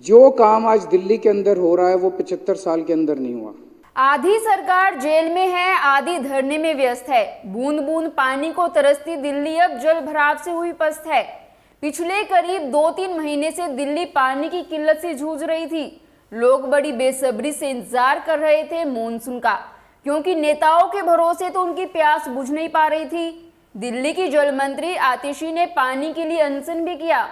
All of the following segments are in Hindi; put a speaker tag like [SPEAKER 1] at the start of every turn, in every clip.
[SPEAKER 1] जो काम आज दिल्ली के अंदर हो रहा है वो 75 साल के अंदर नहीं हुआ।
[SPEAKER 2] आधी सरकार जेल में है, आधी धरने में व्यस्त है। बूंद बूंद पानी को तरसती दिल्ली अब जल भराव से हुई पस्त है। पिछले करीब 2-3 महीने से दिल्ली पानी की किल्लत से जूझ रही थी। लोग बड़ी बेसब्री से इंतजार कर रहे थे मॉनसून का, क्योंकि नेताओं के भरोसे तो उनकी प्यास बुझ नहीं पा रही थी। दिल्ली की जल मंत्री आतिशी ने पानी के लिए अनशन भी किया।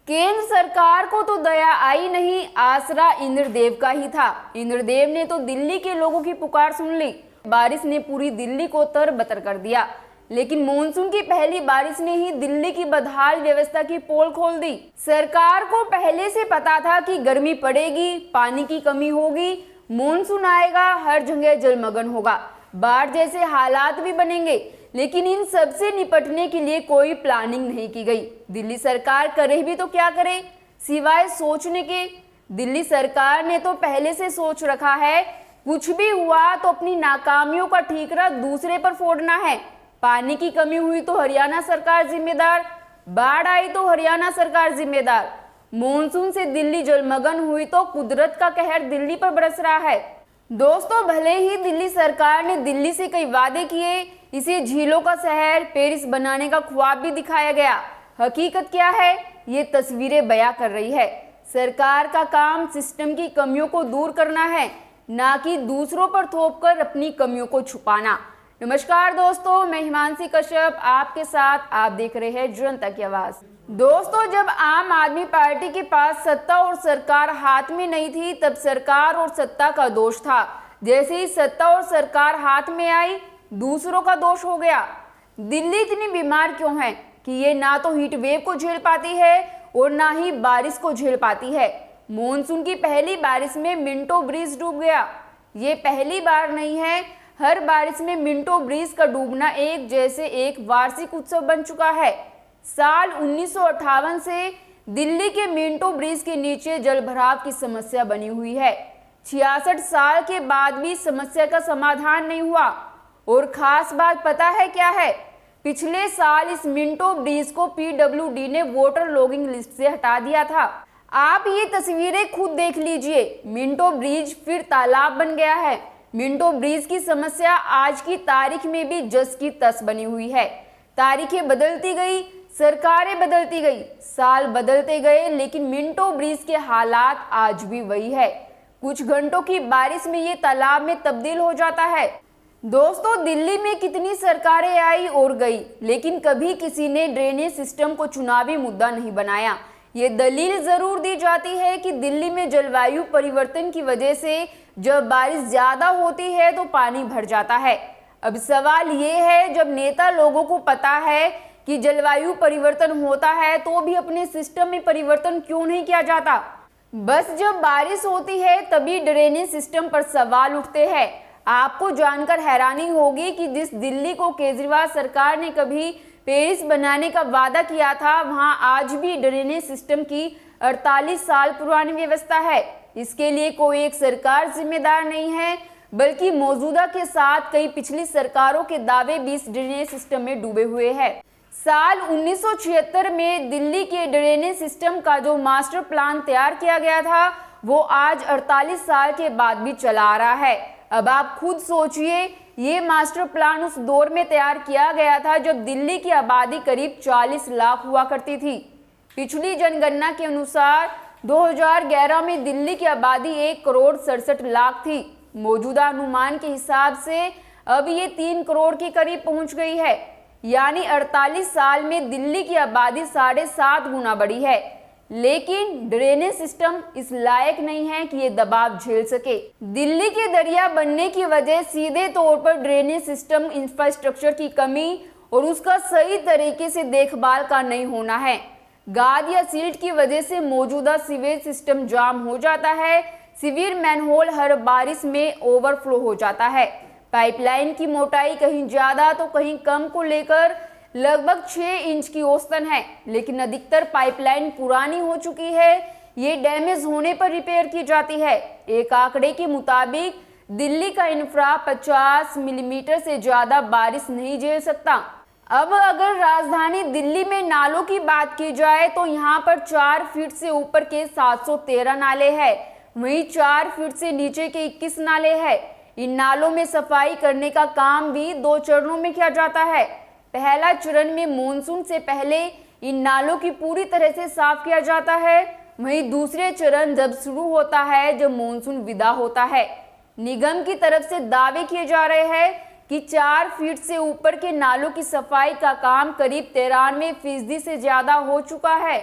[SPEAKER 2] केंद्र सरकार को तो दया आई नहीं, आसरा इंद्रदेव का ही था। इंद्रदेव ने तो दिल्ली के लोगों की पुकार सुन ली। बारिश ने पूरी दिल्ली को तरबतर कर दिया, लेकिन मॉनसून की पहली बारिश ने ही दिल्ली की बदहाल व्यवस्था की पोल खोल दी। सरकार को पहले से पता था कि गर्मी पड़ेगी, पानी की कमी होगी, मॉनसून आएगा, हर जगह जलमग्न होगा, बाढ़ जैसे हालात भी बनेंगे, लेकिन इन सब से निपटने के लिए कोई प्लानिंग नहीं की गई। दिल्ली सरकार करे भी तो क्या करे, सिवाय सोचने के। दिल्ली सरकार ने तो पहले से सोच रखा है, कुछ भी हुआ तो अपनी नाकामियों का ठीकरा दूसरे पर फोड़ना है। पानी की कमी हुई तो हरियाणा सरकार जिम्मेदार, बाढ़ आई तो हरियाणा सरकार जिम्मेदार, मॉनसून से दिल्ली जलमग्न हुई तो कुदरत का कहर दिल्ली पर बरस रहा है। दोस्तों, भले ही दिल्ली सरकार ने दिल्ली से कई वादे किए, इसे झीलों का शहर, पेरिस बनाने का ख्वाब भी दिखाया गया, हकीकत क्या है ये तस्वीरें बयां कर रही है। सरकार का काम सिस्टम की कमियों को दूर करना है, ना कि दूसरों पर थोपकर अपनी कमियों को छुपाना। नमस्कार दोस्तों, मैं हिमांशी कश्यप आपके साथ, आप देख रहे हैं जनता की आवाज। दोस्तों, जब आम आदमी पार्टी के पास सत्ता और सरकार हाथ में नहीं थी, तब सरकार और सत्ता का दोष था। जैसे ही सत्ता और सरकार हाथ में आई, दूसरों का दोष हो गया। दिल्ली इतनी बीमार क्यों है कि ये ना तो हीट वेव को झेल पाती है और ना ही बारिश को झेल पाती है। मॉनसून की पहली बारिश में मिंटो ब्रिज डूब गया। ये पहली बार नहीं है, हर बारिश में मिंटो ब्रिज का डूबना एक जैसे एक वार्षिक उत्सव बन चुका है। साल 1958 से दिल्ली के मिंटो ब्रिज के नीचे जलभराव की समस्या बनी हुई है। 66 साल के बाद भी समस्या का समाधान नहीं हुआ। और खास बात पता है क्या है? पिछले साल इस मिंटो ब्रिज को पीडब्ल्यूडी ने वोटर लॉगिंग लिस्ट से हटा दिया था। आप ये तस्वीरें खुद देख लीजिए, मिंटो ब्रिज फिर तालाब बन गया है। मिंटो ब्रिज की समस्या आज की तारीख में भी जस की तस बनी हुई है। तारीखें बदलती गई, सरकारें बदलती गई, साल बदलते गए, लेकिन मिंटो ब्रिज के हालात आज भी वही है। कुछ घंटों की बारिश में ये तालाब में तब्दील हो जाता है। दोस्तों, दिल्ली में कितनी सरकारें आई और गई, लेकिन कभी किसी ने ड्रेनेज सिस्टम को चुनावी मुद्दा नहीं बनाया। ये दलील जरूर दी जाती है कि दिल्ली में जलवायु परिवर्तन की वजह से जब बारिश ज्यादा होती है तो पानी भर जाता है। अब सवाल ये है, जब नेता लोगों को पता है कि जलवायु परिवर्तन होता है तो भी अपने सिस्टम में परिवर्तन क्यों नहीं किया जाता? बस जब बारिश होती है तभी ड्रेनेज सिस्टम पर सवाल उठते हैं। आपको जानकर हैरानी होगी कि जिस दिल्ली को केजरीवाल सरकार ने कभी पेरिस बनाने का वादा किया था, वहां आज भी ड्रेनेज सिस्टम की 48 साल पुरानी व्यवस्था है। इसके लिए कोई एक सरकार जिम्मेदार नहीं है, बल्कि मौजूदा के साथ कई पिछली सरकारों के दावे भी इस ड्रेनेज सिस्टम में डूबे हुए हैं। साल 1976 में दिल्ली के ड्रेनेज सिस्टम का जो मास्टर प्लान तैयार किया गया था, वो आज 48 साल के बाद भी चला आ रहा है। अब आप खुद सोचिए, ये मास्टर प्लान उस दौर में तैयार किया गया था जब दिल्ली की आबादी करीब 40 लाख हुआ करती थी। पिछली जनगणना के अनुसार 2011 में दिल्ली की आबादी 1,67,00,000 थी। मौजूदा अनुमान के हिसाब से अब ये 3 करोड़ के करीब पहुंच गई है। यानी 48 साल में दिल्ली की आबादी 7.5 गुना बढ़ी है। लेकिन ड्रेनेज सिस्टम इस लायक नहीं है कि ये दबाव झेल सके। दिल्ली के दरिया बनने की वजह सीधे तौर पर ड्रेनेज सिस्टम इंफ्रास्ट्रक्चर की कमी और उसका सही तरीके से देखभाल का नहीं होना है। गाद या सिल्ट की वजह से मौजूदा सीवेज सिस्टम जाम हो जाता है। सीवर मैनहोल हर बारिश में ओवरफ्लो हो जाता है। पाइपलाइन की मोटाई कहीं ज्यादा तो कहीं कम को लेकर लगभग 6 इंच की औसतन है, लेकिन अधिकतर पाइपलाइन पुरानी हो चुकी है। ये डैमेज होने पर रिपेयर की जाती है। एक आंकड़े के मुताबिक दिल्ली का इंफ्रा 50 मिलीमीटर से ज्यादा बारिश नहीं झेल सकता। अब अगर राजधानी दिल्ली में नालों की बात की जाए तो यहाँ पर 4 फीट से ऊपर के 713 नाले हैं, वहीं 4 फीट से नीचे के 21 नाले हैं। इन नालों में सफाई करने का काम भी 2 चरणों में किया जाता है। पहला चरण में मानसून से पहले इन नालों की पूरी तरह से साफ किया जाता है, वहीं दूसरे चरण जब शुरू होता है जब मानसून विदा होता है। निगम की तरफ से दावे किए जा रहे हैं कि 4 फीट से ऊपर के नालों की सफाई का काम करीब 93% से ज्यादा हो चुका है।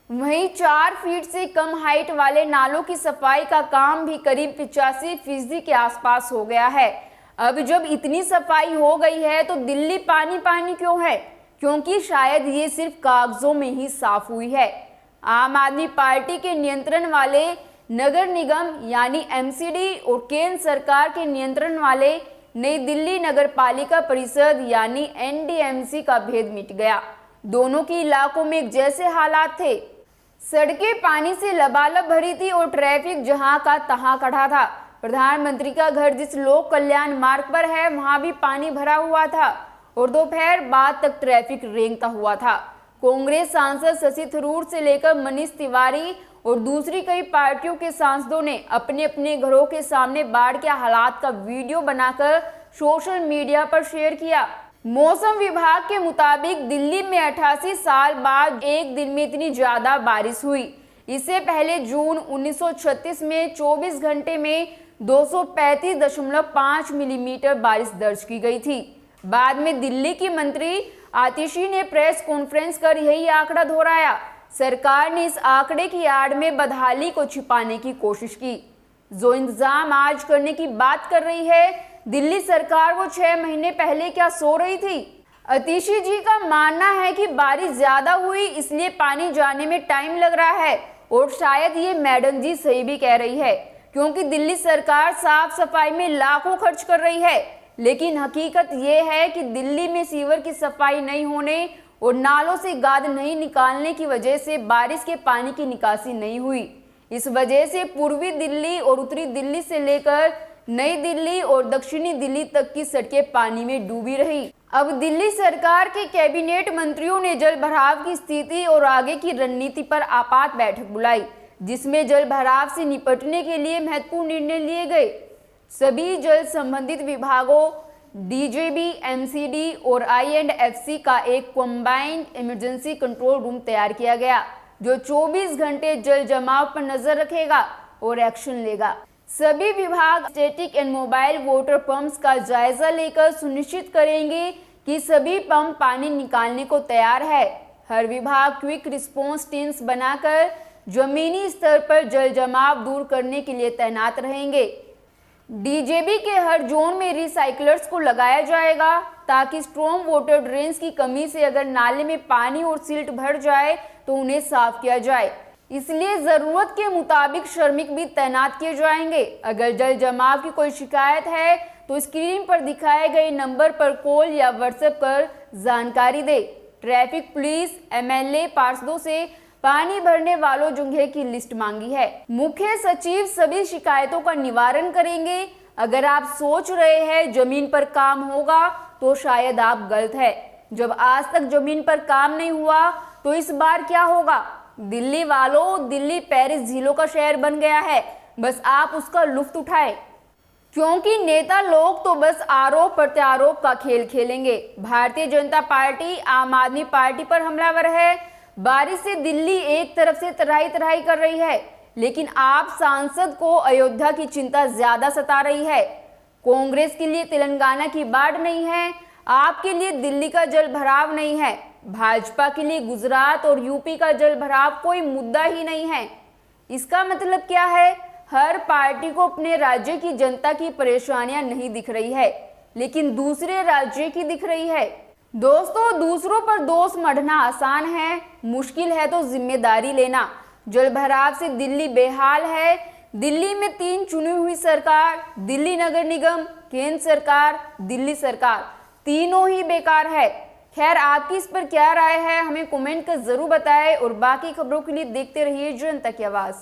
[SPEAKER 2] वहीं 4 फीट से कम हाइट वाले नालों की सफाई का काम भी करीब 85% के आसपास हो गया है। अब जब इतनी सफाई हो गई है तो दिल्ली पानी पानी क्यों है? क्योंकि शायद ये सिर्फ कागजों में ही साफ हुई है। आम आदमी पार्टी के नियंत्रण वाले नगर निगम यानी एमसीडी और केंद्र सरकार के नियंत्रण वाले नई दिल्ली नगर पालिका परिषद यानी एनडीएमसी का भेद मिट गया। दोनों के इलाकों में एक जैसे हालात थे। सड़कें पानी से लबालब भरी थी और ट्रैफिक जहां का तहां खड़ा था। प्रधानमंत्री का घर जिस लोक कल्याण मार्ग पर है वहां भी पानी भरा हुआ था और दोपहर बाद तक ट्रैफिक रेंगता हुआ था। कांग्रेस सांसद शशि थरूर से लेकर मनीष तिवारी और दूसरी कई पार्टियों के सांसदों ने अपने अपने घरों के सामने बाढ़ के हालात का वीडियो बनाकर सोशल मीडिया पर शेयर किया। मौसम विभाग के मुताबिक दिल्ली में 88 साल बाद एक दिन में इतनी ज्यादा बारिश हुई। इससे पहले जून 1936 में 24 घंटे में 235.5 मिलीमीटर बारिश दर्ज की गई थी। बाद में दिल्ली की मंत्री आतिशी ने प्रेस कॉन्फ्रेंस कर यही आंकड़ा दोहराया। सरकार ने इस आंकड़े की आड़ में बदहाली को छिपाने की कोशिश की। जो इंतजाम आज करने की बात कर रही है दिल्ली सरकार, वो 6 महीने पहले क्या सो रही थी? आतिशी जी का मानना है कि बारिश ज्यादा हुई इसलिए पानी जाने में टाइम लग रहा है और शायद ये मैडम जी सही भी कह रही है, क्योंकि दिल्ली सरकार साफ सफाई में लाखों खर्च कर रही है, लेकिन हकीकत ये है कि दिल्ली में सीवर की सफाई नहीं होने और नालों से गाद नहीं निकालने की वजह से बारिश के पानी की निकासी नहीं हुई। इस वजह से पूर्वी दिल्ली और उत्तरी दिल्ली से लेकर नई दिल्ली और दक्षिणी दिल्ली तक की सड़कें पानी में डूबी रही। अब दिल्ली सरकार के कैबिनेट मंत्रियों ने जल भराव की स्थिति और आगे की रणनीति पर आपात बैठक बुलाई, जिसमें जल भराव से निपटने के लिए महत्वपूर्ण निर्णय लिए गए। सभी जल संबंधित विभागों डीजेबी, एमसीडी और आईएंडएफसी का एक कंबाइंड इमरजेंसी कंट्रोल रूम तैयार किया गया, जो 24 घंटे जल जमाव पर नजर रखेगा और एक्शन लेगा। सभी विभाग static and mobile water pumps का जायजा लेकर सुनिश्चित करेंगे कि सभी पंप पानी निकालने को तैयार है। हर विभाग क्विक रिस्पॉन्स टीम्स बनाकर जमीनी स्तर पर जल जमाव दूर करने के लिए तैनात रहेंगे। डीजेबी के हर जोन में रिसाइकलर्स को लगाया जाएगा ताकि स्ट्रॉम वाटर ड्रेन्स की कमी से अगर नाले में पानी और सिल्ट भर जाए तो उन्हें साफ किया जाए। इसलिए जरूरत के मुताबिक श्रमिक भी तैनात किए जाएंगे। अगर जल जमाव की कोई शिकायत है तो स्क्रीन पर दिखाए गए नंबर पर कॉल या व्हाट्सएप कर जानकारी दे। ट्रैफिक पुलिस एमएलए पार्षदों से पानी भरने वालों जगह की लिस्ट मांगी है। मुख्य सचिव सभी शिकायतों का निवारण करेंगे। अगर आप सोच रहे हैं जमीन पर काम होगा तो शायद आप गलत है। जब आज तक जमीन पर काम नहीं हुआ तो इस बार क्या होगा? दिल्ली वालों, दिल्ली पेरिस झीलों का शहर बन गया है, बस आप उसका लुत्फ उठाएं, क्योंकि नेता लोग तो बस आरोप प्रत्यारोप का खेल खेलेंगे। भारतीय जनता पार्टी आम आदमी पार्टी पर हमलावर है। बारिश से दिल्ली एक तरफ से तराई तराई कर रही है, लेकिन आप सांसद को अयोध्या की चिंता ज्यादा सता रही है। कांग्रेस के लिए तेलंगाना की बाढ़ नहीं है, आपके लिए दिल्ली का जल भराव नहीं है। भाजपा के लिए गुजरात और यूपी का जल भराव कोई मुद्दा ही नहीं है। इसका मतलब क्या है? हर पार्टी को अपने राज्य की जनता की परेशानियां नहीं दिख रही है, लेकिन दूसरे राज्य की दिख रही है। दोस्तों, दूसरों पर दोष मढ़ना आसान है, मुश्किल है तो जिम्मेदारी लेना। जल भराव से दिल्ली बेहाल है। दिल्ली में 3 चुनी हुई सरकार, दिल्ली नगर निगम, केंद्र सरकार, दिल्ली सरकार, तीनों ही बेकार है। खैर, आपकी इस पर क्या राय है हमें कमेंट कर जरूर बताएं और बाकी खबरों के लिए देखते रहिए जनता की आवाज।